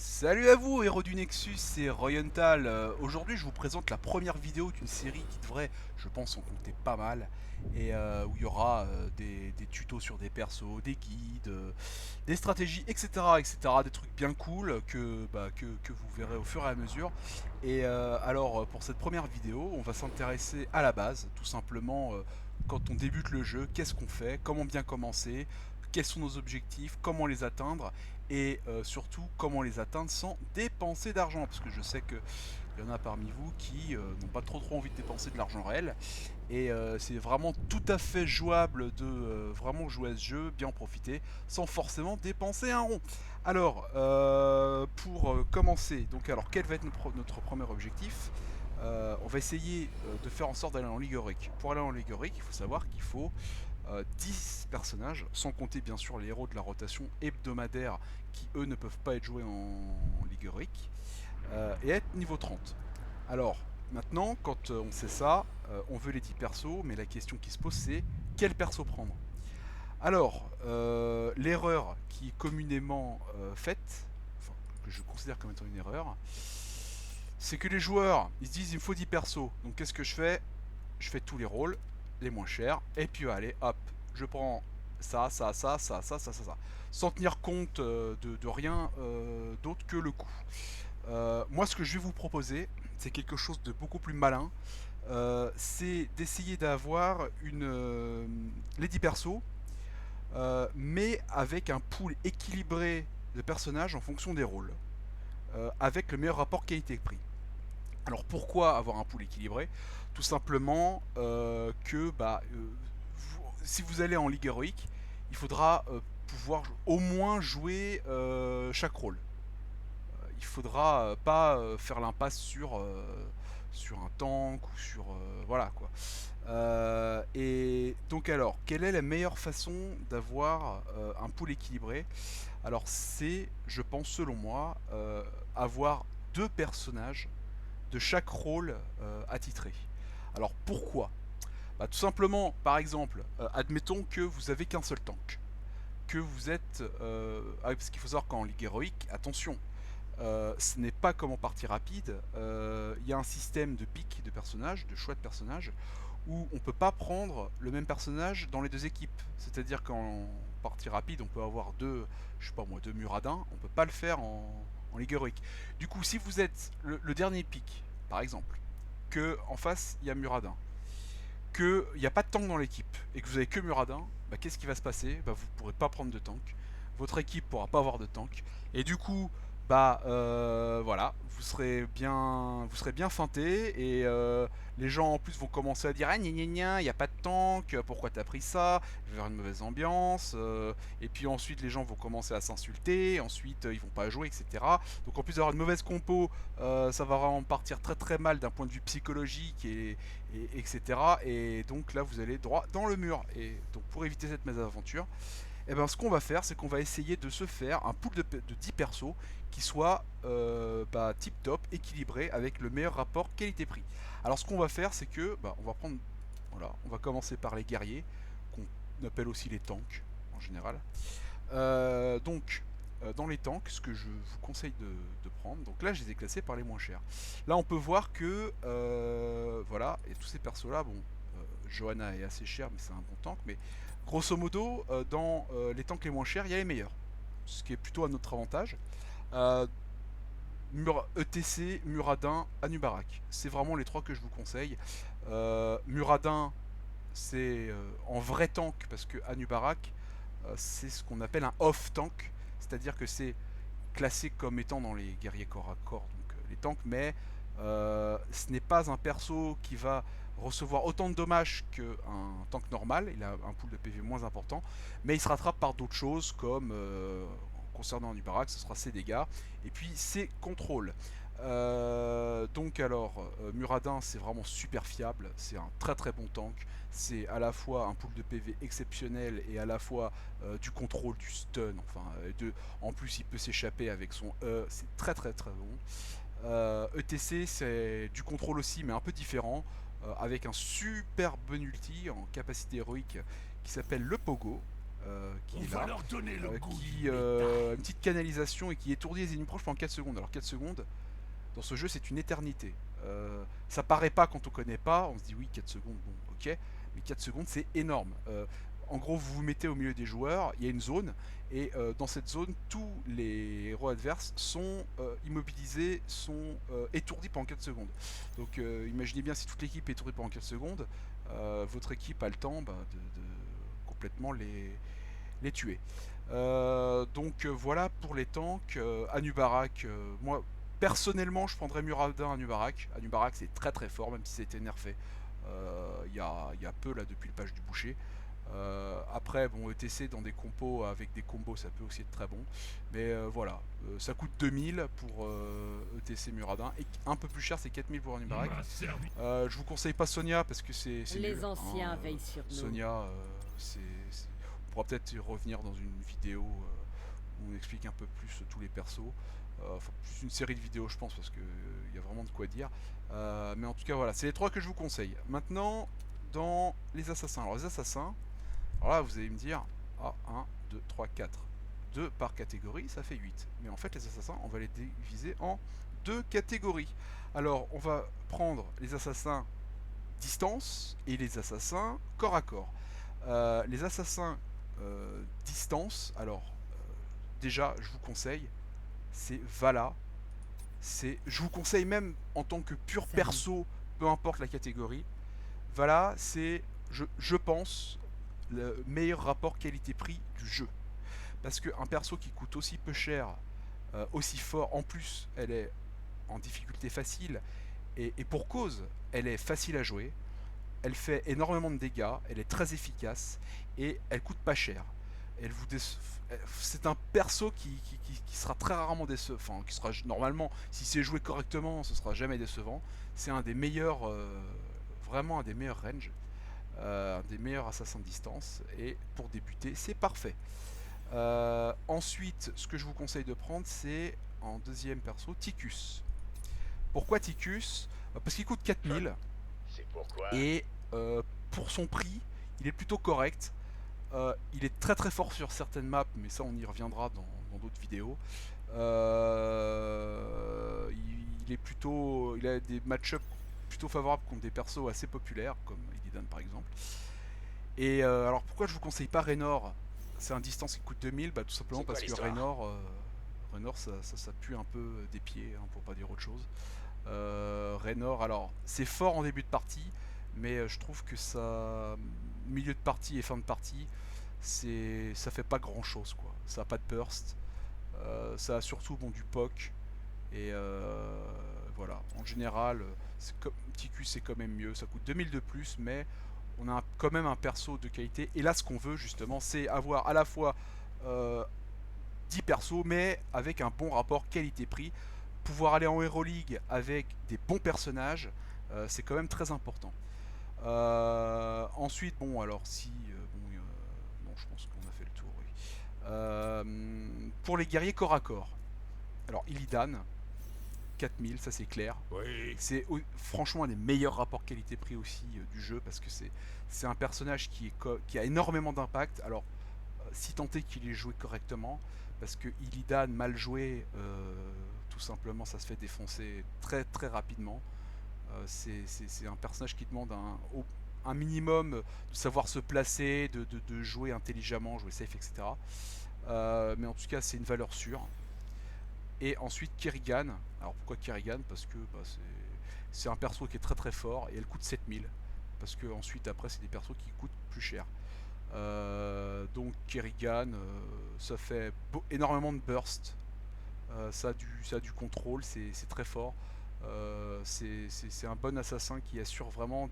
Salut à vous, héros du Nexus, c'est Royenthal. Aujourd'hui, je vous présente la première vidéo d'une série qui devrait, je pense, en compter pas mal. Et où il y aura des tutos sur des persos, des guides, des stratégies, etc., etc. Des trucs bien cool que vous verrez au fur et à mesure. Et alors, pour cette première vidéo, on va s'intéresser à la base, tout simplement, quand on débute le jeu, qu'est-ce qu'on fait, comment bien commencer, quels sont nos objectifs, comment les atteindre et surtout comment les atteindre sans dépenser d'argent, parce que je sais qu'il y en a parmi vous qui n'ont pas trop envie de dépenser de l'argent réel, et c'est vraiment tout à fait jouable de vraiment jouer à ce jeu, bien en profiter, sans forcément dépenser un rond. Alors, pour commencer, donc alors quel va être notre premier objectif? On va essayer de faire en sorte d'aller en Ligue Heroic. Pour aller en Ligue Heroic, il faut savoir qu'il faut 10 personnages, sans compter bien sûr les héros de la rotation hebdomadaire qui eux ne peuvent pas être joués en Ligue Heroic, et être niveau 30. Alors, maintenant, quand on sait ça, on veut les 10 persos, mais la question qui se pose c'est quel perso prendre. Alors, l'erreur qui est communément faite, enfin, que je considère comme étant une erreur, c'est que les joueurs, ils se disent il me faut 10 persos, donc qu'est-ce que je fais? Je fais tous les rôles, les moins chers, et puis allez, hop, je prends ça, sans tenir compte de rien d'autre que le coût. Moi, ce que je vais vous proposer, c'est quelque chose de beaucoup plus malin. C'est d'essayer d'avoir les 10 persos, mais avec un pool équilibré de personnages en fonction des rôles, avec le meilleur rapport qualité-prix. Alors pourquoi avoir un pool équilibré? Tout simplement si vous allez en Ligue héroïque, il faudra pouvoir au moins jouer chaque rôle. Il faudra pas faire l'impasse sur un tank ou sur voilà quoi. Et donc alors, quelle est la meilleure façon d'avoir un pool équilibré? Alors c'est, je pense selon moi, avoir deux personnages de chaque rôle attitré. Alors pourquoi? Bah, tout simplement, par exemple, admettons que vous avez qu'un seul tank, que vous êtes, parce qu'il faut savoir qu'en ligue héroïque, attention, ce n'est pas comme en partie rapide. Il y a un système de pick de personnages, de choix de personnages, où on peut pas prendre le même personnage dans les deux équipes. C'est-à-dire qu'en partie rapide, on peut avoir je sais pas moi, deux Muradin, on peut pas le faire en Ligue héroïque. Du coup, si vous êtes le dernier pick, par exemple, que en face il y a Muradin, qu'il n'y a pas de tank dans l'équipe et que vous avez que Muradin, bah, qu'est-ce qui va se passer? Bah, vous ne pourrez pas prendre de tank. Votre équipe ne pourra pas avoir de tank. Et du coup, voilà, vous serez bien feinté et les gens en plus vont commencer à dire ah gna gna gna, il n'y a pas de tank, pourquoi t'as pris ça? Je vais avoir une mauvaise ambiance. Et puis ensuite les gens vont commencer à s'insulter, ensuite ils vont pas jouer, etc. Donc en plus d'avoir une mauvaise compo, ça va vraiment partir très mal d'un point de vue psychologique etc. Et donc là, vous allez droit dans le mur. Et donc pour éviter cette mésaventure, eh ben, ce qu'on va faire, c'est qu'on va essayer de se faire un pool de 10 persos qui soit tip top, équilibré, avec le meilleur rapport qualité-prix. Alors ce qu'on va faire, c'est que on va prendre, voilà, on va commencer par les guerriers, qu'on appelle aussi les tanks en général. Dans les tanks, ce que je vous conseille de prendre, donc là je les ai classés par les moins chers. Là on peut voir que, voilà, et tous ces persos là, bon, Johanna est assez cher, mais c'est un bon tank, mais grosso modo, dans les tanks les moins chers, il y a les meilleurs, ce qui est plutôt à notre avantage. Euh, ETC, Muradin, Anubarak, c'est vraiment les trois que je vous conseille. Muradin, c'est en vrai tank, parce que Anubarak, c'est ce qu'on appelle un off-tank, c'est-à-dire que c'est classé comme étant dans les guerriers corps à corps, donc les tanks, mais ce n'est pas un perso qui va recevoir autant de dommages qu'un tank normal, il a un pool de PV moins important, mais il se rattrape par d'autres choses comme, concernant Nubarak, ce sera ses dégâts, et puis ses contrôles. Donc alors, Muradin c'est vraiment super fiable, c'est un très bon tank, c'est à la fois un pool de PV exceptionnel et à la fois du contrôle, du stun, enfin, en plus il peut s'échapper avec son c'est très bon. ETC c'est du contrôle aussi mais un peu différent, avec un super bon ulti en capacité héroïque qui s'appelle le Pogo. qui est là, une petite canalisation et qui étourdit les ennemis proches pendant 4 secondes. Alors 4 secondes, dans ce jeu, c'est une éternité. Ça paraît pas quand on connaît pas, on se dit oui, 4 secondes, bon, ok, mais 4 secondes, c'est énorme. En gros, vous vous mettez au milieu des joueurs, il y a une zone, et dans cette zone, tous les héros adverses sont immobilisés, sont étourdis pendant 4 secondes. Donc imaginez bien si toute l'équipe est étourdie pendant 4 secondes, votre équipe a le temps de complètement les tuer. Voilà pour les tanks. Anubarak, moi personnellement je prendrais Muradin à Anubarak. Anubarak c'est très très fort même si ça a été nerfé. Il y a peu là depuis le patch du boucher. Après, bon, ETC dans des compos avec des combos, ça peut aussi être très bon. Mais voilà, ça coûte 2000 pour ETC Muradin et un peu plus cher, c'est 4000 pour Anubarak. Je vous conseille pas Sonia parce que c'est Les nul. anciens veillent sur nous. Sonia, on pourra peut-être y revenir dans une vidéo où on explique un peu plus tous les persos. Enfin, plus une série de vidéos, je pense, parce qu'il y a vraiment de quoi dire. Mais en tout cas, voilà, c'est les 3 que je vous conseille. Maintenant, dans les assassins. Alors, les assassins, alors là, vous allez me dire, ah, 1, 2, 3, 4. 2 par catégorie, ça fait 8. Mais en fait, les assassins, on va les diviser en 2 catégories. Alors, on va prendre les assassins distance et les assassins corps à corps. Les assassins distance, alors, déjà, je vous conseille, c'est Vala. Je vous conseille même en tant que pur perso, peu importe la catégorie, Vala, c'est, je pense, le meilleur rapport qualité-prix du jeu. Parce qu'un perso qui coûte aussi peu cher, aussi fort, en plus, elle est en difficulté facile, et pour cause, elle est facile à jouer, elle fait énormément de dégâts, elle est très efficace, et elle coûte pas cher. C'est un perso qui sera très rarement décevant, enfin, qui sera normalement, si c'est joué correctement, ce sera jamais décevant. C'est un des meilleurs, vraiment un des meilleurs range, un des meilleurs assassins de distance, et pour débuter, c'est parfait. Ensuite, ce que je vous conseille de prendre, c'est en deuxième perso, Ticus. Pourquoi Ticus? Parce qu'il coûte 4000, et pour son prix, il est plutôt correct. Il est très très fort sur certaines maps, mais ça on y reviendra dans d'autres vidéos. Il a des match-ups plutôt favorables contre des persos assez populaires, comme Illidan par exemple. Et alors pourquoi je vous conseille pas Raynor? C'est un distance qui coûte 2000, tout simplement parce que Raynor, ça pue un peu des pieds, hein, pour pas dire autre chose. Raynor, alors c'est fort en début de partie, mais je trouve que ça, milieu de partie et fin de partie, ça fait pas grand chose quoi. Ça a pas de burst, ça a surtout du poc, et voilà. En général, Ticus c'est quand même mieux, ça coûte 2000 de plus, mais on a quand même un perso de qualité. Et là, ce qu'on veut justement, c'est avoir à la fois 10 persos, mais avec un bon rapport qualité-prix. Pouvoir aller en Hero League avec des bons personnages, c'est quand même très important. Ensuite, bon, alors si. Non, je pense qu'on a fait le tour, oui. Pour les guerriers corps à corps, alors Illidan, 4000, ça c'est clair. Oui. C'est franchement un des meilleurs rapports qualité-prix aussi du jeu, parce que c'est un personnage qui a énormément d'impact. Alors, si tant est qu'il est joué correctement, parce que Illidan mal joué, tout simplement ça se fait défoncer très très rapidement. C'est un personnage qui demande un minimum de savoir se placer, de jouer intelligemment, jouer safe, etc. Mais en tout cas c'est une valeur sûre. Et ensuite Kerrigan. Alors pourquoi Kerrigan? Parce que c'est un perso qui est très très fort et elle coûte 7000. Parce que ensuite après c'est des persos qui coûtent plus cher. Donc Kerrigan, ça fait énormément de burst, ça a du contrôle, c'est très fort. C'est un bon assassin qui assure vraiment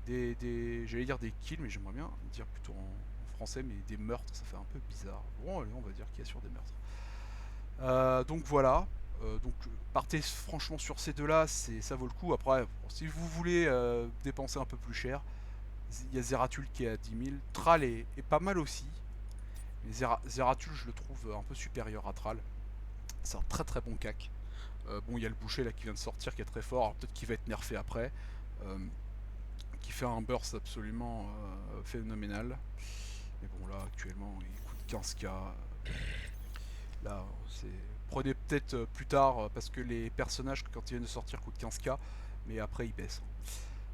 j'allais dire des kills, mais j'aimerais bien dire plutôt en français, mais des meurtres, ça fait un peu bizarre. Bon, allez, on va dire qu'il assure des meurtres. Donc voilà. Donc partez franchement sur ces deux-là, ça vaut le coup. Après, si vous voulez dépenser un peu plus cher, il y a Zeratul qui est à 10 000. Thrall est pas mal aussi. Mais Zeratul, je le trouve un peu supérieur à Thrall. C'est un très très bon cac. Bon, il y a le boucher là qui vient de sortir qui est très fort. Peut-être qu'il va être nerfé après. Qui fait un burst absolument phénoménal. Mais bon, là, actuellement, il coûte 15K. Là, c'est... Prenez peut-être plus tard, parce que les personnages, quand ils viennent de sortir, coûtent 15K, mais après, ils baissent.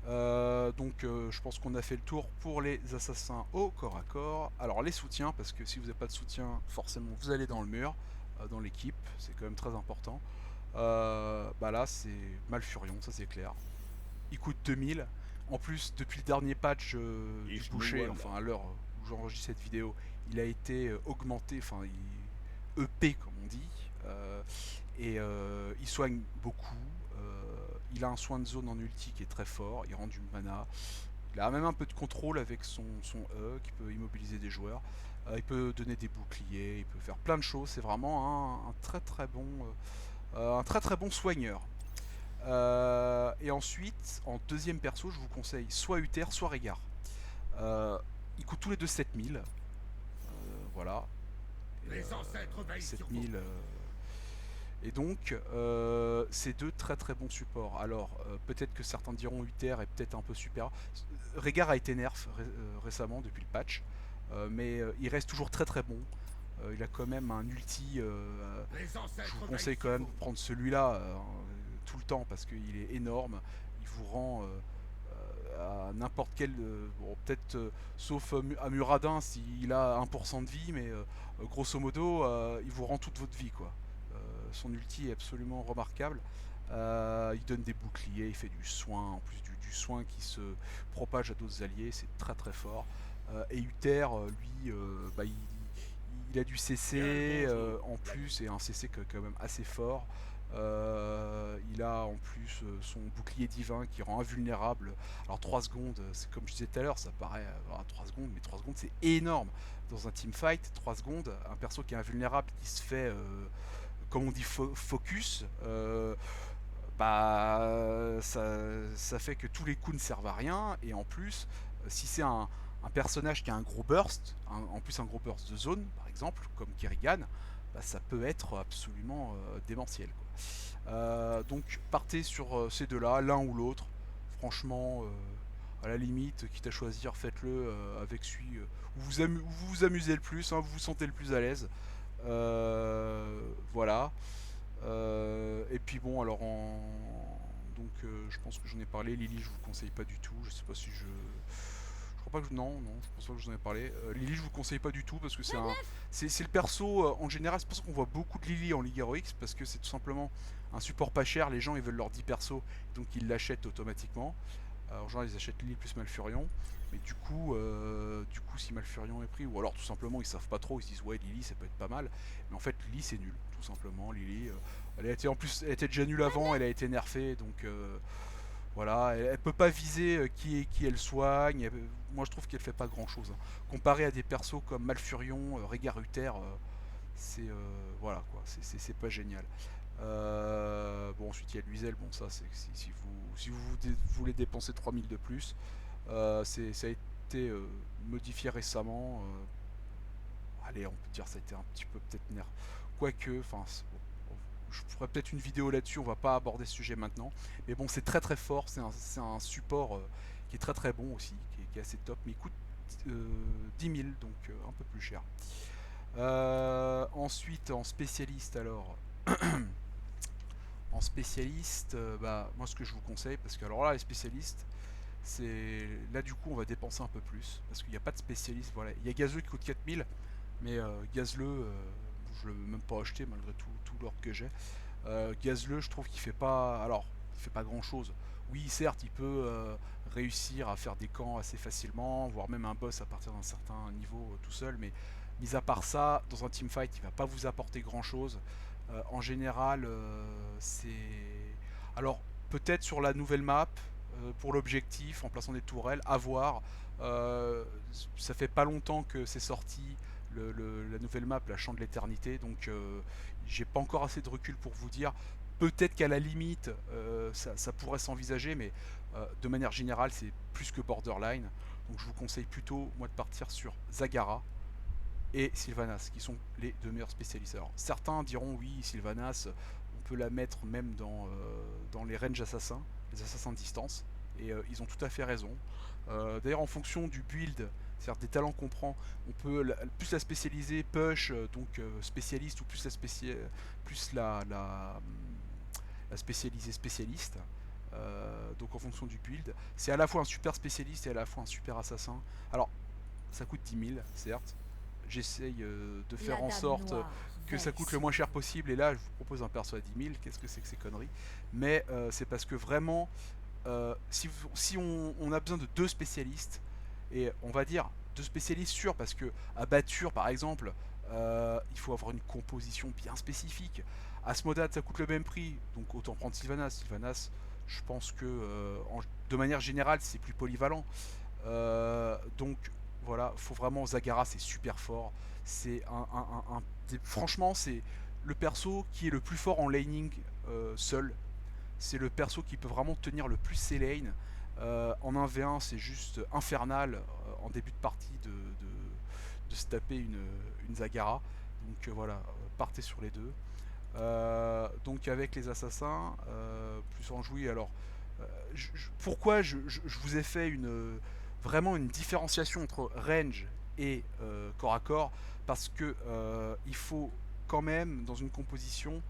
Donc je pense qu'on a fait le tour pour les assassins au corps à corps. Alors les soutiens, parce que si vous n'avez pas de soutien, forcément vous allez dans le mur, dans l'équipe, c'est quand même très important. Bah là c'est Malfurion, ça c'est clair. Il coûte 2000. En plus, depuis le dernier patch du boucher, enfin à l'heure où j'enregistre cette vidéo, il a été augmenté, enfin EP comme on dit, et il soigne beaucoup. Il a un soin de zone en ulti qui est très fort, il rend du mana. Il a même un peu de contrôle avec son E qui peut immobiliser des joueurs. Il peut donner des boucliers, il peut faire plein de choses. C'est vraiment un très très bon soigneur. Et ensuite, en deuxième perso, je vous conseille soit Uther, soit Régard. Ils coûtent tous les deux 7000. Voilà. Et, Les ancêtres veillent sur vous. 7000. Et donc, c'est deux très très bons supports. Alors, peut-être que certains diront Uther est peut-être un peu super. Régard a été nerf récemment depuis le patch, mais il reste toujours très très bon. Il a quand même un ulti. Les Je vous ancêtres veillent conseille quand sur même de vous. prendre celui-là tout le temps parce qu'il est énorme. Il vous rend à n'importe quel. Bon, peut-être sauf à Muradin s'il a 1% de vie, mais grosso modo, il vous rend toute votre vie quoi. Son ulti est absolument remarquable. Il donne des boucliers, il fait du soin, en plus du soin qui se propage à d'autres alliés, c'est très très fort. Et Uther, lui, bah, il a du CC Bien le bonjour, en plus, et un CC quand même assez fort. Il a en plus son bouclier divin qui rend invulnérable. Alors 3 secondes, c'est comme je disais tout à l'heure, ça paraît 3 secondes, mais 3 secondes c'est énorme. Dans un teamfight, 3 secondes, un perso qui est invulnérable, qui se fait, comme on dit, focus, bah ça fait que tous les coups ne servent à rien. Et en plus, si c'est un personnage qui a un gros burst, en plus un gros burst de zone, par exemple, comme Kerrigan, bah, ça peut être absolument démentiel, quoi. Donc partez sur ces deux-là, l'un ou l'autre. Franchement, à la limite, quitte à choisir, faites-le avec celui où vous vous amusez le plus, hein, vous vous sentez le plus à l'aise. Voilà. Et puis bon, alors donc je pense que j'en ai parlé. Lily, je vous conseille pas du tout. Je sais pas si je. Je crois pas que non, je pense pas que je vous en ai parlé. Lily, je vous conseille pas du tout parce que c'est le perso en général. C'est pour ça qu'on voit beaucoup de Lily en Ligue Heroics parce que c'est tout simplement un support pas cher. Les gens ils veulent leur 10 persos, donc ils l'achètent automatiquement. En général, ils achètent Lily plus Malfurion. Mais du coup, si Malfurion est pris, ou alors tout simplement ils savent pas trop, ils se disent ouais Lily ça peut être pas mal. Mais en fait Lily c'est nul, tout simplement. Lily, elle a été en plus, elle était déjà nulle avant, elle a été nerfée, donc voilà, elle peut pas viser qui elle soigne. Moi je trouve qu'elle fait pas grand chose. Comparé à des persos comme Malfurion, Régard Uther, c'est voilà quoi, c'est pas génial. Bon ensuite il y a Luisel, bon ça c'est si vous voulez dépenser 3000 de plus, ça a été modifié récemment. Allez on peut dire ça a été un petit peu peut-être nerf. Quoique, enfin bon, je ferai peut-être une vidéo là-dessus, on va pas aborder ce sujet maintenant. Mais bon c'est très très fort, c'est un support qui est très très bon aussi, qui est assez top, mais il coûte 10 000 donc un peu plus cher. Ensuite en spécialiste alors. En spécialiste, bah, moi ce que je vous conseille, parce que alors là les spécialistes, c'est là du coup on va dépenser un peu plus, parce qu'il n'y a pas de spécialiste. Voilà, il y a Gazeux qui coûte 4000, mais Gazleux, je l'ai même pas acheté malgré tout l'ordre que j'ai. Gazleux, je trouve qu'il fait pas, alors il fait pas grand chose. Oui, certes, il peut réussir à faire des camps assez facilement, voire même un boss à partir d'un certain niveau tout seul, mais mis à part ça, dans un teamfight, il va pas vous apporter grand chose. En général, c'est. Alors, peut-être sur la nouvelle map, pour l'objectif, en plaçant des tourelles, à voir. Euh, Ça fait pas longtemps que c'est sorti la nouvelle map, la Champ de l'Éternité, donc j'ai pas encore assez de recul pour vous dire. Peut-être qu'à la limite, ça pourrait s'envisager, mais de manière générale, c'est plus que borderline. Donc je vous conseille plutôt, moi, de partir sur Zagara et Sylvanas, qui sont les deux meilleurs spécialistes. Alors, certains diront oui, Sylvanas, on peut la mettre même dans les ranges assassins, les assassins de distance, et ils ont tout à fait raison. D'ailleurs, en fonction du build C'est-à-dire des talents qu'on prend, on peut plus la spécialiser, push, donc spécialiste, ou plus plus la spécialiser spécialiste. Donc en fonction du build. C'est à la fois un super spécialiste et à la fois un super assassin. Alors, ça coûte 10 000, certes. J'essaye de faire La en dame sorte noire que ça veille coûte le sur moins cher vous. possible. Et là, je vous propose un perso à 10 000. Qu'est-ce que c'est que ces conneries? Mais c'est parce que vraiment, si on a besoin de deux spécialistes, et on va dire deux spécialistes sûrs, parce que à Batture par exemple, il faut avoir une composition bien spécifique. Asmodad ça coûte le même prix, donc autant prendre Sylvanas. Sylvanas, je pense que de manière générale c'est plus polyvalent. Donc voilà, faut vraiment, Zagara c'est super fort. C'est franchement c'est le perso qui est le plus fort en laning seul. C'est le perso qui peut vraiment tenir le plus ses lanes. En 1v1, c'est juste infernal en début de partie de se taper une Zagara. Donc voilà, partez sur les deux. Donc avec les assassins, plus en jouer. Alors, pourquoi je vous ai fait vraiment une différenciation entre range et corps à corps? Parce que il faut quand même, dans une composition,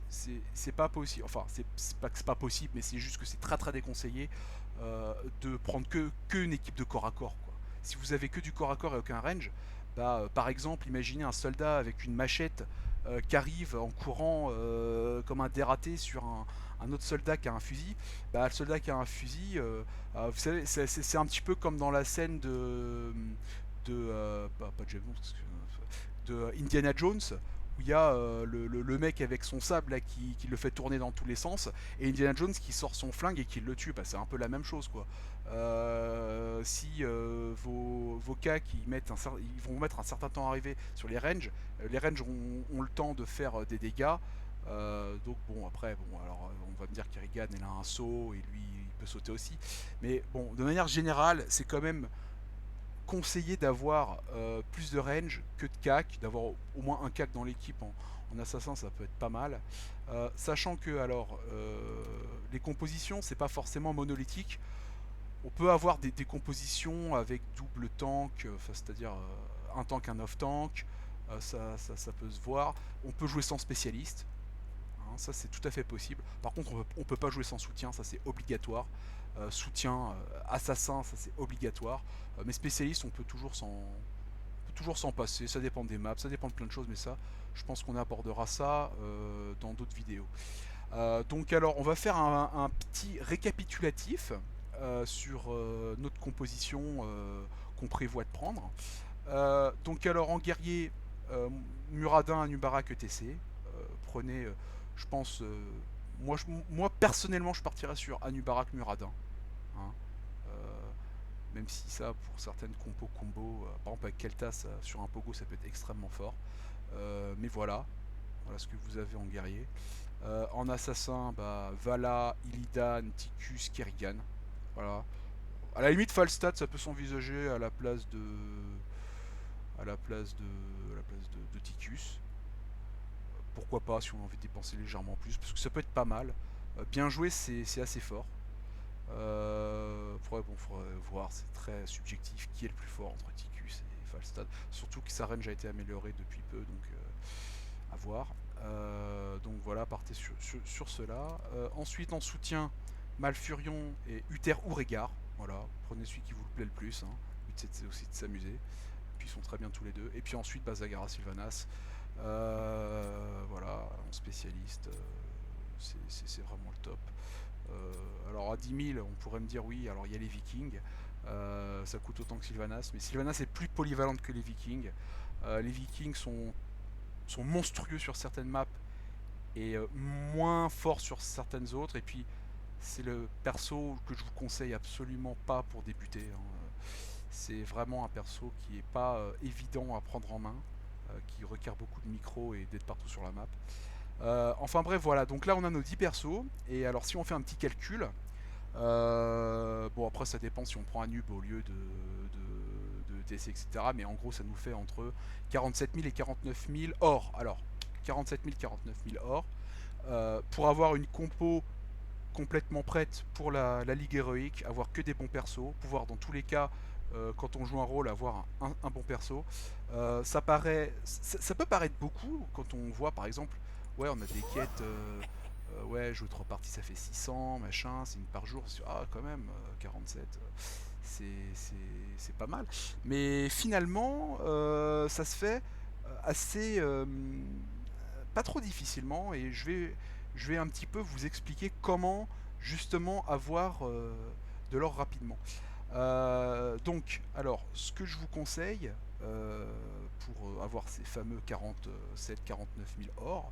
c'est pas possible, enfin c'est pas que c'est pas possible, mais c'est juste que c'est très très déconseillé de prendre que une équipe de corps à corps, quoi. Si vous avez que du corps à corps et aucun range, bah, par exemple imaginez un soldat avec une machette qui arrive en courant comme un dératé sur un autre soldat qui a un fusil. Bah, le soldat qui a un fusil, vous savez, c'est un petit peu comme dans la scène pas de James Bond, de Indiana Jones, où il y a le mec avec son sable là, qui le fait tourner dans tous les sens, et Indiana Jones qui sort son flingue et qui le tue. Bah, c'est un peu la même chose, quoi. Si vos cas ils vont mettre un certain temps à arriver sur les ranges ont le temps de faire des dégâts. Donc bon, après, bon, alors on va me dire qu'Erigan il a un saut et lui il peut sauter aussi, mais bon, de manière générale, c'est quand même conseillé d'avoir plus de range que de cac, d'avoir au moins un cac dans l'équipe en assassin, ça peut être pas mal. Sachant que alors les compositions, c'est pas forcément monolithique. On peut avoir des compositions avec double tank, c'est-à-dire un tank, un off-tank, ça peut se voir. On peut jouer sans spécialiste, hein, ça c'est tout à fait possible. Par contre, on peut pas jouer sans soutien, ça c'est obligatoire. Soutien, assassin, ça c'est obligatoire. Mais spécialiste, on peut toujours s'en passer. Ça dépend des maps, ça dépend de plein de choses, mais ça, je pense qu'on abordera ça dans d'autres vidéos. Donc alors, on va faire un petit récapitulatif sur notre composition qu'on prévoit de prendre. Donc alors en guerrier, Muradin, Nubarak, ETC. Prenez, je pense, moi personnellement je partirais sur Anubarak Muradin, hein. Même si ça pour certaines combos, par exemple avec Keltas sur un pogo ça peut être extrêmement fort. Mais voilà ce que vous avez en guerrier. En assassin, bah, Vala, Illidan, Ticus, Kerrigan. Voilà. À la limite, Falstad, ça peut s'envisager à la place de Ticus. Pourquoi pas si on a envie de dépenser légèrement plus, parce que ça peut être pas mal. Bien joué, c'est assez fort. Faudrait voir, c'est très subjectif qui est le plus fort entre Ticus et Falstad. Surtout que sa range a été améliorée depuis peu, donc à voir. Donc voilà, partez sur cela. Ensuite, en soutien, Malfurion et Uther ou Régard. Voilà, prenez celui qui vous plaît le plus, hein. Le but c'est aussi de s'amuser. Puis ils sont très bien tous les deux. Et puis ensuite, Zagara Sylvanas. Voilà, en spécialiste, c'est vraiment le top. Alors à 10 000, on pourrait me dire oui, alors il y a les Vikings. Ça coûte autant que Sylvanas, mais Sylvanas est plus polyvalente que les Vikings. Les Vikings sont monstrueux sur certaines maps et moins forts sur certaines autres. Et puis c'est le perso que je vous conseille absolument pas pour débuter, hein. C'est vraiment un perso qui est pas évident à prendre en main, qui requiert beaucoup de micro et d'être partout sur la map. Enfin bref, voilà, donc là on a nos 10 persos, et alors si on fait un petit calcul, bon après ça dépend si on prend un nub au lieu de TC, etc. Mais en gros ça nous fait entre 47 000 et 49 000 or. Alors 47 000, 49 000 or. Pour avoir une compo complètement prête pour la ligue héroïque, avoir que des bons persos, pouvoir dans tous les cas quand on joue un rôle, avoir un bon perso. Ça peut paraître beaucoup quand on voit par exemple, ouais, on a des quêtes, ouais, jouer 3 parties ça fait 600, machin, c'est une par jour, ah quand même, 47, c'est pas mal. Mais finalement, ça se fait assez, pas trop difficilement, et je vais un petit peu vous expliquer comment justement avoir de l'or rapidement. Donc, alors, ce que je vous conseille pour avoir ces fameux 47-49 000 or,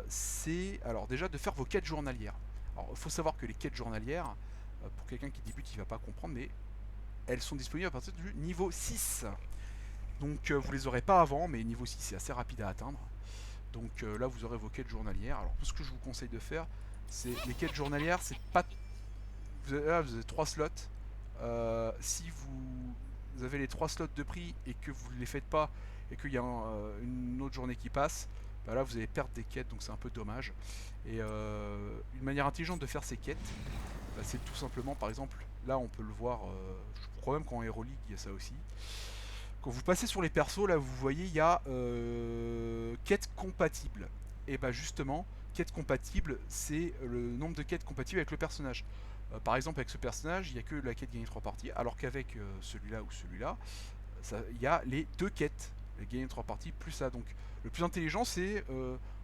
c'est alors déjà de faire vos quêtes journalières. Alors, il faut savoir que les quêtes journalières, pour quelqu'un qui débute, il va pas comprendre, mais elles sont disponibles à partir du niveau 6. Donc, vous les aurez pas avant, mais niveau 6, c'est assez rapide à atteindre. Donc là, vous aurez vos quêtes journalières. Alors, tout ce que je vous conseille de faire, c'est les quêtes journalières, c'est pas là, vous avez 3 slots. Si vous avez les 3 slots de prix et que vous ne les faites pas et qu'il y a une autre journée qui passe, bah là vous allez perdre des quêtes, donc c'est un peu dommage. Et une manière intelligente de faire ces quêtes, bah, c'est tout simplement, par exemple, là on peut le voir, je crois même qu'en Hero League il y a ça aussi. Quand vous passez sur les persos, là vous voyez il y a quêtes compatibles. Et bah justement, quête compatible, c'est le nombre de quêtes compatibles avec le personnage. Par exemple, avec ce personnage, il n'y a que la quête gagner 3 parties, alors qu'avec celui-là ou celui-là, il y a les 2 quêtes, les gagner 3 parties plus ça. Donc le plus intelligent, c'est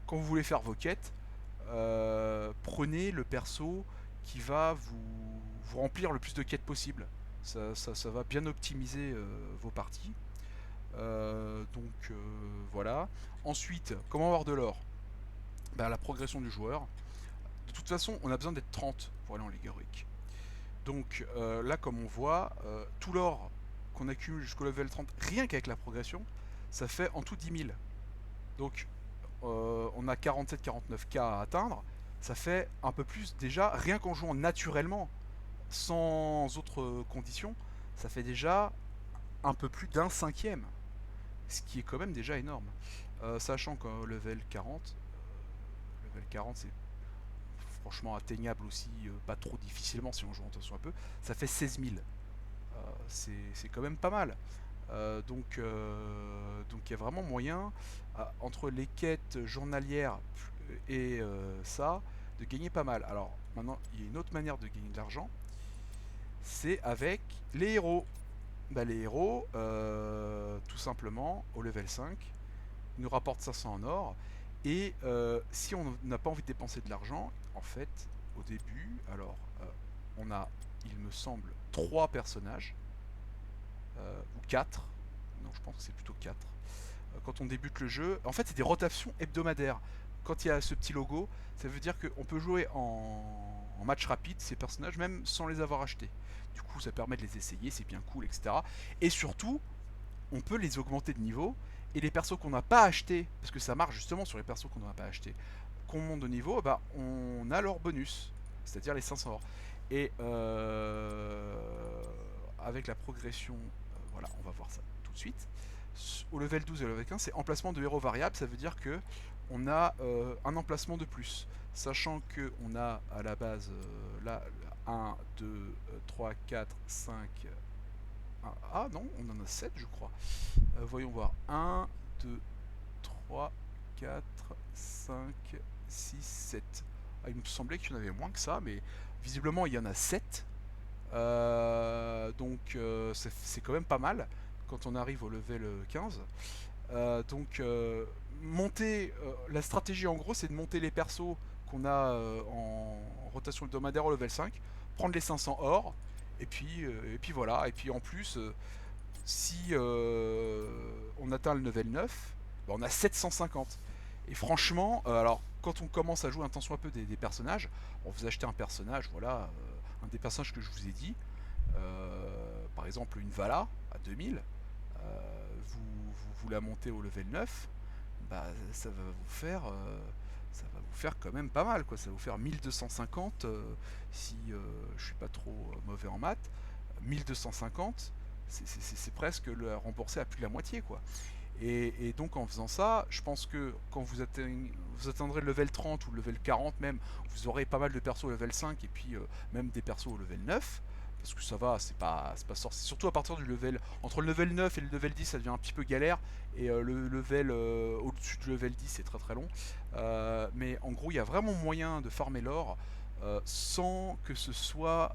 quand vous voulez faire vos quêtes, prenez le perso qui va vous remplir le plus de quêtes possible. Ça va bien optimiser vos parties. Donc voilà. Ensuite, comment avoir de l'or? Bah, la progression du joueur. De toute façon, on a besoin d'être 30 pour aller en Ligue héroïque. Donc là, comme on voit, tout l'or qu'on accumule jusqu'au level 30, rien qu'avec la progression, ça fait en tout 10 000. Donc on a 47-49K à atteindre. Ça fait un peu plus déjà, rien qu'en jouant naturellement, sans autres conditions, ça fait déjà un peu plus d'un cinquième. Ce qui est quand même déjà énorme. Sachant qu'au level 40 c'est franchement atteignable aussi, pas trop difficilement si on joue en attention un peu, ça fait 16 000. C'est quand même pas mal. Donc il y a vraiment moyen, entre les quêtes journalières et ça, de gagner pas mal. Alors maintenant, il y a une autre manière de gagner de l'argent, c'est avec les héros. Bah, les héros, tout simplement, au level 5, nous rapportent 500 en or. Et si on n'a pas envie de dépenser de l'argent, en fait, au début, alors, on a, il me semble, 3 personnages, ou 4. Non, je pense que c'est plutôt 4. Quand on débute le jeu, en fait, c'est des rotations hebdomadaires. Quand il y a ce petit logo, ça veut dire qu'on peut jouer en match rapide ces personnages, même sans les avoir achetés. Du coup, ça permet de les essayer, c'est bien cool, etc. Et surtout, on peut les augmenter de niveau. Et les persos qu'on n'a pas achetés, parce que ça marche justement sur les persos qu'on n'a pas achetés, qu'on monte de niveau, bah, on a leur bonus, c'est-à-dire les 500 or. Et avec la progression, voilà, on va voir ça tout de suite. Au level 12 et au level 15, c'est emplacement de héros variable, ça veut dire que on a un emplacement de plus. Sachant que on a à la base là 1, 2, 3, 4, 5. Ah non, on en a 7 je crois. Voyons voir. 1, 2, 3, 4, 5, 6, 7. Ah, il me semblait qu'il y en avait moins que ça, mais visiblement il y en a 7. Donc c'est quand même pas mal quand on arrive au level 15. Donc monter, la stratégie en gros c'est de monter les persos qu'on a en rotation hebdomadaire au level 5, prendre les 500 or, et puis voilà, et puis en plus si on atteint le level 9, bah, on a 750. Et franchement, alors quand on commence à jouer un temps soit peu des personnages, on vous achetez un personnage, voilà, un des personnages que je vous ai dit, par exemple une Vala à 2000, vous la montez au level 9, bah, ça va vous faire quand même pas mal, quoi. Ça va vous faire 1250 si je suis pas trop mauvais en maths. 1250, c'est presque le rembourser à plus de la moitié, quoi. Et donc en faisant ça, je pense que quand vous atteindrez le level 30 ou le level 40 même, vous aurez pas mal de persos au level 5 et puis même des persos au level 9. parce que ça va, c'est pas sorcier. Surtout à partir du level, entre le level 9 et le level 10, ça devient un petit peu galère, et le level au-dessus du level 10, c'est très très long. Mais en gros, il y a vraiment moyen de farmer l'or sans que ce soit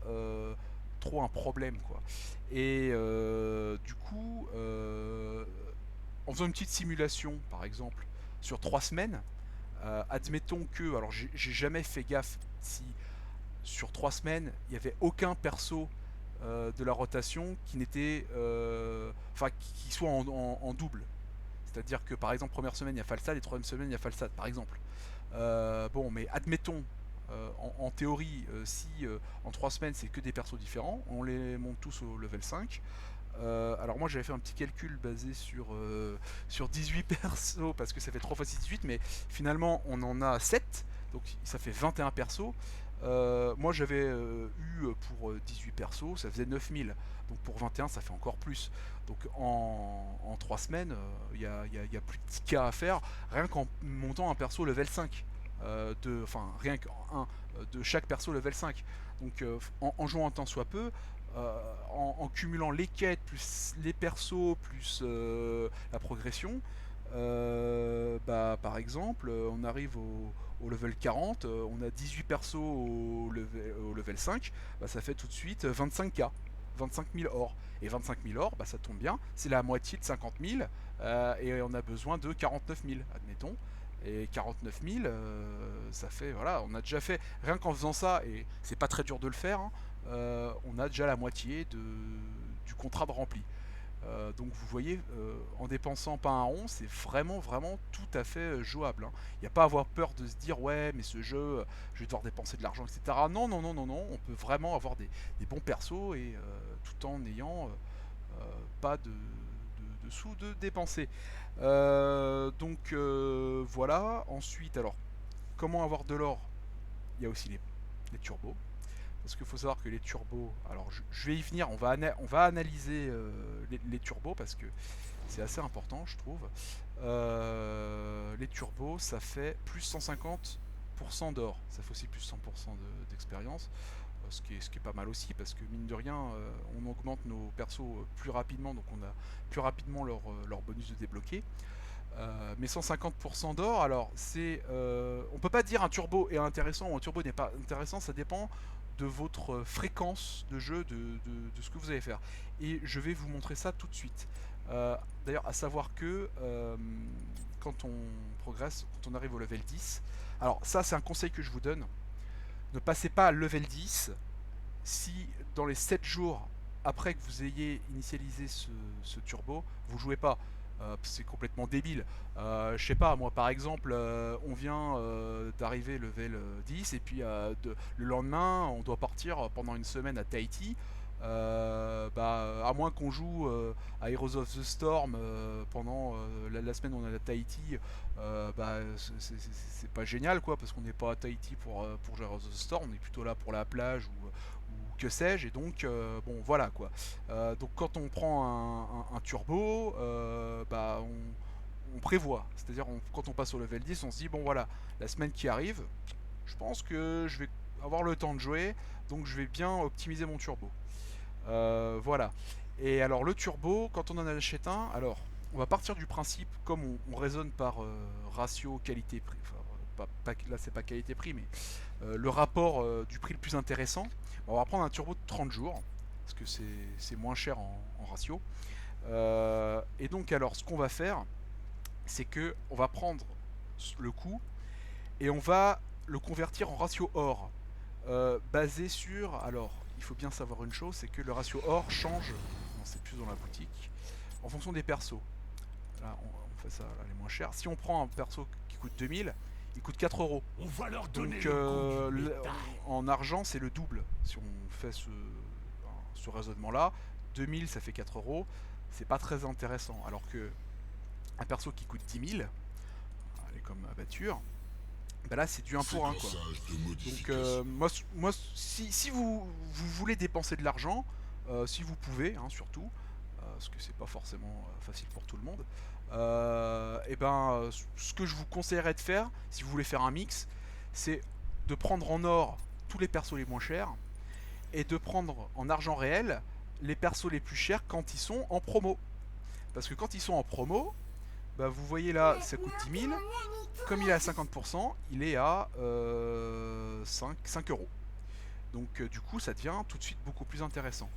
trop un problème, quoi. Et du coup, en faisant une petite simulation, par exemple, sur 3 semaines, admettons que, alors j'ai jamais fait gaffe si sur 3 semaines, il n'y avait aucun perso de la rotation qui n'était, enfin, qui soit en double. C'est-à-dire que par exemple, première semaine il y a Falstad et troisième semaine il y a Falstad, par exemple. Bon, mais admettons, en théorie, si en 3 semaines c'est que des persos différents, on les monte tous au level 5. Alors moi j'avais fait un petit calcul basé sur 18 persos parce que ça fait 3 fois 6 18, mais finalement on en a 7, donc ça fait 21 persos. Moi j'avais eu pour 18 persos, ça faisait 9000, donc pour 21 ça fait encore plus. Donc en 3 semaines, il y a plus de 10 k à faire rien qu'en montant un perso level 5. Enfin rien qu'un de chaque perso level 5. Donc en jouant un tant soit peu, en cumulant les quêtes, plus les persos, plus la progression, bah, par exemple, on arrive au level 40, on a 18 persos au level 5, bah, ça fait tout de suite 25k, 25 000 or. Et 25 000 or, bah, ça tombe bien, c'est la moitié de 50 000, et on a besoin de 49 000, admettons. Et 49 000, ça fait, voilà, on a déjà fait, rien qu'en faisant ça, et c'est pas très dur de le faire, hein, on a déjà la moitié du contrat de rempli. Donc vous voyez, en dépensant pas un rond, c'est vraiment vraiment tout à fait jouable, hein. Il n'y a pas à avoir peur de se dire ouais mais ce jeu, je vais devoir dépenser de l'argent, etc. Non, non, non, non, non, on peut vraiment avoir des bons persos et tout en n'ayant pas de sous de dépenser. Donc voilà, ensuite alors, comment avoir de l'or? Il y a aussi les turbos. Parce qu'il faut savoir que les turbos, alors je vais y venir, on va analyser les turbos parce que c'est assez important, je trouve. Les turbos, ça fait plus 150% d'or, ça fait aussi plus 100% d'expérience, ce qui est pas mal aussi parce que mine de rien, on augmente nos persos plus rapidement, donc on a plus rapidement leur bonus de débloquer. Mais 150% d'or, alors c'est, on peut pas dire un turbo est intéressant ou un turbo n'est pas intéressant, ça dépend de votre fréquence de jeu, de ce que vous allez faire. Et je vais vous montrer ça tout de suite. D'ailleurs, à savoir que quand on progresse, quand on arrive au level 10, alors ça c'est un conseil que je vous donne, ne passez pas à level 10 si dans les 7 jours après que vous ayez initialisé ce turbo, vous jouez pas. C'est complètement débile. Je sais pas, moi par exemple, on vient d'arriver level 10 et puis le lendemain on doit partir pendant une semaine à Tahiti. Bah, à moins qu'on joue à Heroes of the Storm pendant la semaine où on est à Tahiti, bah, c'est pas génial quoi, parce qu'on n'est pas à Tahiti pour jouer à Heroes of the Storm, on est plutôt là pour la plage ou que sais-je, et donc bon voilà quoi. Donc quand on prend un turbo, bah, on prévoit, c'est-à-dire quand on passe au level 10, on se dit bon voilà, la semaine qui arrive, je pense que je vais avoir le temps de jouer, donc je vais bien optimiser mon turbo. Voilà. Et alors le turbo, quand on en achète un, alors on va partir du principe, comme on raisonne par ratio qualité-prix, enfin, là c'est pas qualité-prix, mais le rapport du prix le plus intéressant, on va prendre un turbo de 30 jours, parce que c'est moins cher en ratio. Et donc alors ce qu'on va faire, c'est que on va prendre le coût et on va le convertir en ratio or, basé sur, alors il faut bien savoir une chose, c'est que le ratio or change, non c'est plus dans la boutique, en fonction des persos. Là on fait ça, là, les moins chers. Si on prend un perso qui coûte 2000, il coûte 4 euros. On va leur donner Donc le goût du bétail. en argent c'est le double si on fait ce raisonnement là. 2000 ça fait 4 euros, c'est pas très intéressant. Alors que un perso qui coûte 10 000, elle est comme abatture, bah là c'est du 1 pour 1 quoi. Donc moi si vous voulez dépenser de l'argent, si vous pouvez, hein, surtout, parce que c'est pas forcément facile pour tout le monde, et ben ce que je vous conseillerais de faire, si vous voulez faire un mix, c'est de prendre en or tous les persos les moins chers est de prendre en argent réel les persos les plus chers quand ils sont en promo. Parce que quand ils sont en promo, bah vous voyez là, ça coûte 10 000. Comme il est à 50%, il est à 5 euros. Donc du coup, ça devient tout de suite beaucoup plus intéressant.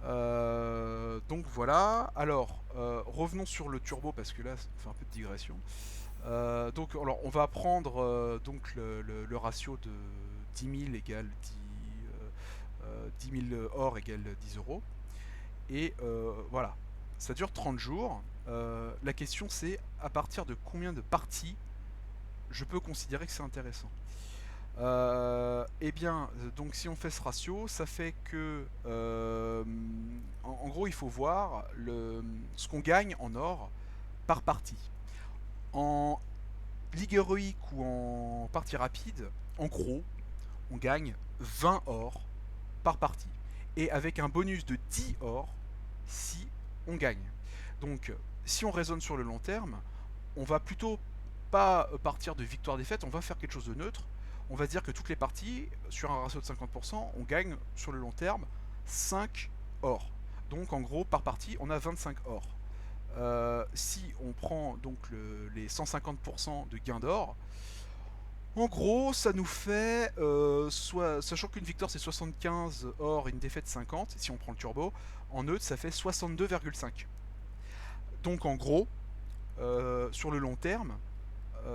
Donc voilà. Alors, revenons sur le turbo parce que là, ça fait un peu de digression. Donc, alors, on va prendre donc le ratio de 10 000 égale 10 000 or égale 10 euros. Et voilà, ça dure 30 jours. La question c'est à partir de combien de parties je peux considérer que c'est intéressant. Eh bien, donc si on fait ce ratio, ça fait que, en gros, il faut voir ce qu'on gagne en or par partie. En ligue héroïque ou en partie rapide, en gros, on gagne 20 or par partie. Et avec un bonus de 10 or si on gagne. Donc, si on raisonne sur le long terme, on va plutôt pas partir de victoire-défaite, on va faire quelque chose de neutre. On va dire que toutes les parties, sur un ratio de 50%, on gagne sur le long terme 5 or. Donc en gros, par partie, on a 25 or. Si on prend donc les 150% de gain d'or, en gros, ça nous fait, sachant qu'une victoire c'est 75 or, une défaite 50, si on prend le turbo, en neutre ça fait 62,5. Donc en gros, sur le long terme,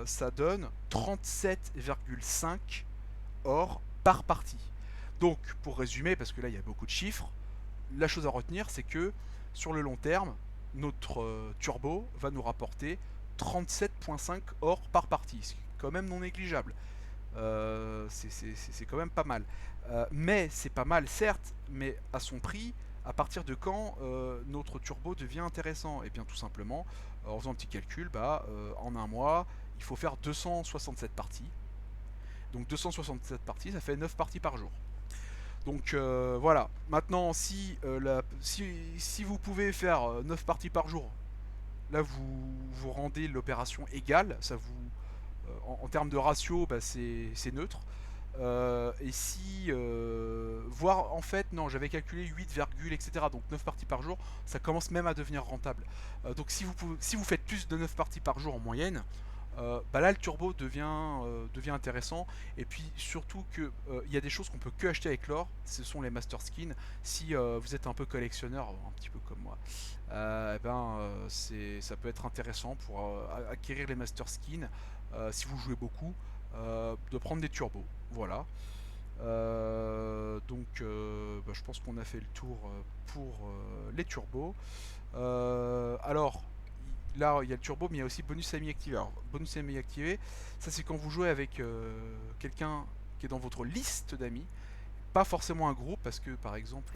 ça donne 37,5 or par partie. Donc, pour résumer, parce que là il y a beaucoup de chiffres, la chose à retenir c'est que sur le long terme, notre turbo va nous rapporter 37,5 or par partie, ce qui est quand même non négligeable. C'est quand même pas mal. Mais c'est pas mal, certes, mais à son prix, à partir de quand notre turbo devient intéressant? Et bien tout simplement, en faisant un petit calcul, en un mois, il faut faire 267 parties. Donc 267 parties, ça fait 9 parties par jour. Donc voilà, maintenant si vous pouvez faire 9 parties par jour, là vous rendez l'opération égale, ça vous en termes de ratio, c'est neutre. Et si. Voire en fait, non, j'avais calculé 8, etc. Donc 9 parties par jour, ça commence même à devenir rentable. Donc si vous faites plus de 9 parties par jour en moyenne, là le turbo devient intéressant. Et puis surtout que il y a des choses qu'on peut que acheter avec l'or, ce sont les master skins. Si vous êtes un peu collectionneur, un petit peu comme moi, ça peut être intéressant pour acquérir les master skins. Si vous jouez beaucoup, de prendre des turbos. Voilà. Je pense qu'on a fait le tour pour les turbos. Alors, là, il y a le turbo, mais il y a aussi bonus semi-activé. Alors, bonus semi-activé, ça c'est quand vous jouez avec quelqu'un qui est dans votre liste d'amis, pas forcément un groupe, parce que par exemple,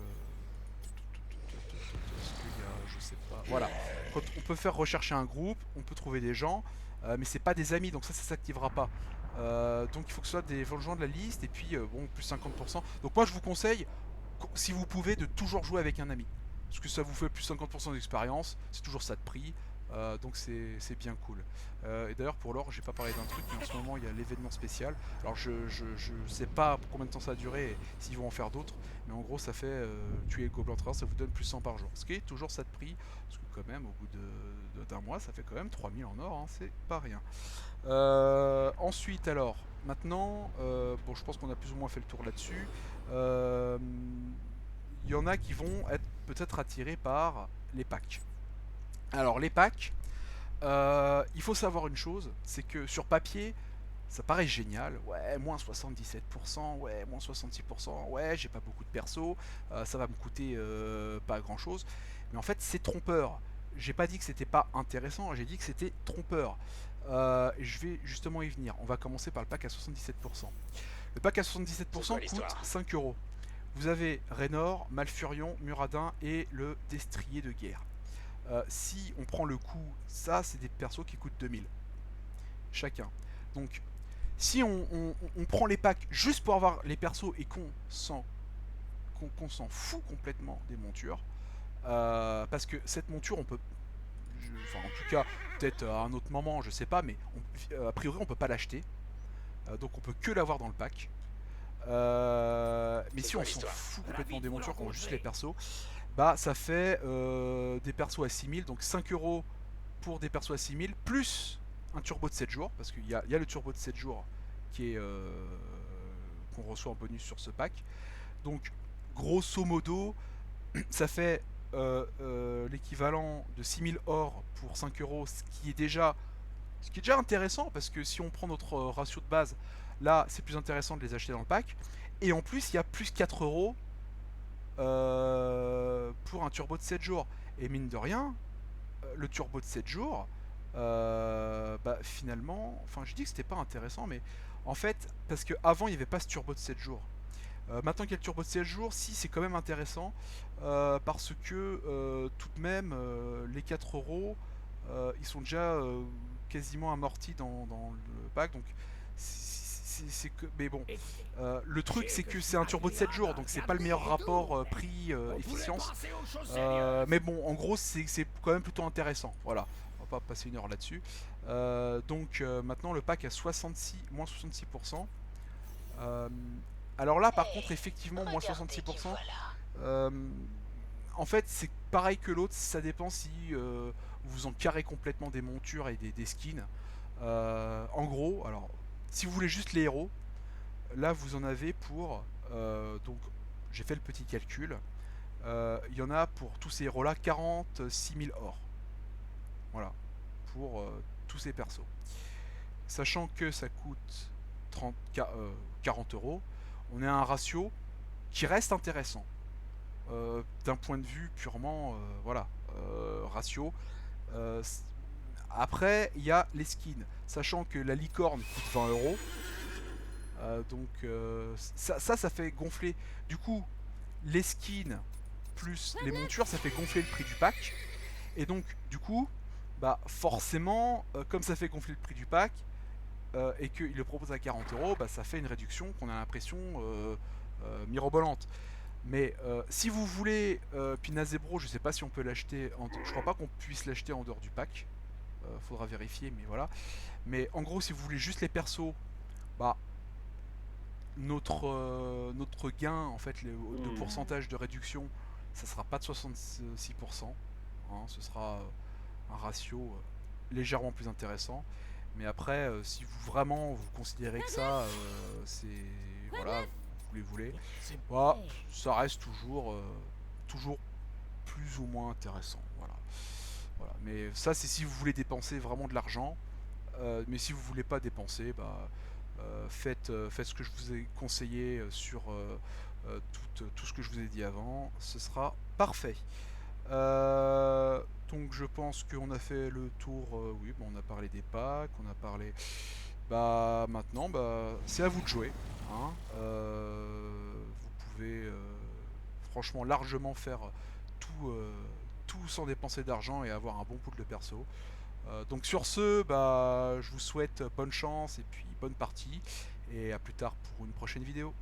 je sais pas, voilà, quand on peut faire rechercher un groupe, on peut trouver des gens, mais c'est pas des amis, donc ça s'activera pas. Donc il faut que ce soit des gens de la liste, et puis bon, plus 50%. Donc moi je vous conseille, si vous pouvez, de toujours jouer avec un ami. Parce que ça vous fait plus 50% d'expérience, c'est toujours ça de prix. Donc c'est bien cool. Et d'ailleurs pour l'or, j'ai pas parlé d'un truc, mais en ce moment il y a l'événement spécial. Alors je sais pas combien de temps ça va durer et s'ils vont en faire d'autres, mais en gros ça fait tuer le gobelin train, ça vous donne plus 100 par jour. Ce qui est toujours ça de prix, parce que quand même au bout d'un mois ça fait quand même 3000 en or, hein, c'est pas rien. Ensuite alors, maintenant, bon je pense qu'on a plus ou moins fait le tour là-dessus. Il y en a qui vont être peut-être attirés par les packs. Alors les packs, il faut savoir une chose, c'est que sur papier, ça paraît génial, ouais, moins 77%, ouais, moins 66%, ouais, j'ai pas beaucoup de persos, ça va me coûter pas grand chose, mais en fait c'est trompeur. J'ai pas dit que c'était pas intéressant, j'ai dit que c'était trompeur. Je vais justement y venir. On va commencer par le pack à 77%. Le pack à 77% coûte 5 euros. Vous avez Raynor, Malfurion, Muradin et le Destrier de guerre. Si on prend le coup, ça c'est des persos qui coûtent 2000 chacun. Donc si on prend les packs juste pour avoir les persos et qu'on s'en fout complètement des montures, parce que cette monture on peut, enfin en tout cas peut-être à un autre moment, je sais pas, mais a priori on peut pas l'acheter, donc on peut que l'avoir dans le pack. Mais C'est si quoi on s'en l'histoire? fout complètement Ravi des de vous montures, qu'on veut juste les rencontrer. persos, bah ça fait des persos à 6000, donc 5 euros pour des persos à 6000, plus un turbo de 7 jours, parce qu'il y a le turbo de 7 jours qui est qu'on reçoit en bonus sur ce pack. Donc grosso modo, ça fait l'équivalent de 6000 or pour 5 euros, ce qui est déjà intéressant, parce que si on prend notre ratio de base, là c'est plus intéressant de les acheter dans le pack. Et en plus, il y a plus 4 euros pour un turbo de 7 jours. Et mine de rien, le turbo de 7 jours, bah finalement, enfin je dis que c'était pas intéressant, mais en fait, parce qu'avant il n'y avait pas ce turbo de 7 jours. Maintenant qu'il y a le turbo de 7 jours, si c'est quand même intéressant, parce que tout de même, les 4 euros, ils sont déjà quasiment amortis dans le pack, donc c'est que. Mais bon, Écoutez, le je truc sais c'est que je que c'est suis un turbo de 7 jours, agréable, donc c'est bien pas le meilleur sûr et tout, rapport mais on pourrait prix-efficience. passer aux choses sérieuses. Mais bon, en gros, c'est quand même plutôt intéressant. Voilà, on va pas passer une heure là-dessus. Donc maintenant, le pack à 66, moins 66%. Euh, alors là, par contre, Hey, effectivement, moins regardez qui 66%. voilà. euh, En fait, c'est pareil que l'autre, ça dépend si vous en carrez complètement des montures et des skins. En gros, alors, si vous voulez juste les héros, là, vous en avez pour. Donc, j'ai fait le petit calcul. Il y en a pour tous ces héros-là 46 000 or. Voilà, pour tous ces persos. Sachant que ça coûte 40 euros, on est à un ratio qui reste intéressant. D'un point de vue purement voilà, ratio. Euh, Après, il y a les skins. Sachant que la licorne coûte 20 euros. Donc ça fait gonfler. Du coup, les skins plus les montures, ça fait gonfler le prix du pack. Et donc, du coup, bah forcément, comme ça fait gonfler le prix du pack, et qu'il le propose à 40 euros, bah, ça fait une réduction qu'on a l'impression mirobolante. Mais si vous voulez Pinazebro, je sais pas si on peut l'acheter. Je crois pas qu'on puisse l'acheter en dehors du pack. Faudra vérifier, mais voilà. Mais en gros, si vous voulez juste les persos, bah notre gain, en fait, le pourcentage de réduction, ça sera pas de 66%. Hein, ce sera un ratio légèrement plus intéressant. Mais après, si vous vraiment vous considérez que ça, c'est voilà, vous voulez, C'est bah, ça reste toujours plus ou moins intéressant. Voilà. Voilà. Mais ça, c'est si vous voulez dépenser vraiment de l'argent. Mais si vous voulez pas dépenser, bah, faites ce que je vous ai conseillé sur tout ce que je vous ai dit avant. Ce sera parfait. Donc je pense qu'on a fait le tour. Oui, bon, on a parlé des packs, on a parlé. Bah maintenant, bah, c'est à vous de jouer. Hein. Vous pouvez franchement largement faire tout, tout sans dépenser d'argent et avoir un bon pool de perso. Donc sur ce, bah, je vous souhaite bonne chance et puis bonne partie. Et à plus tard pour une prochaine vidéo.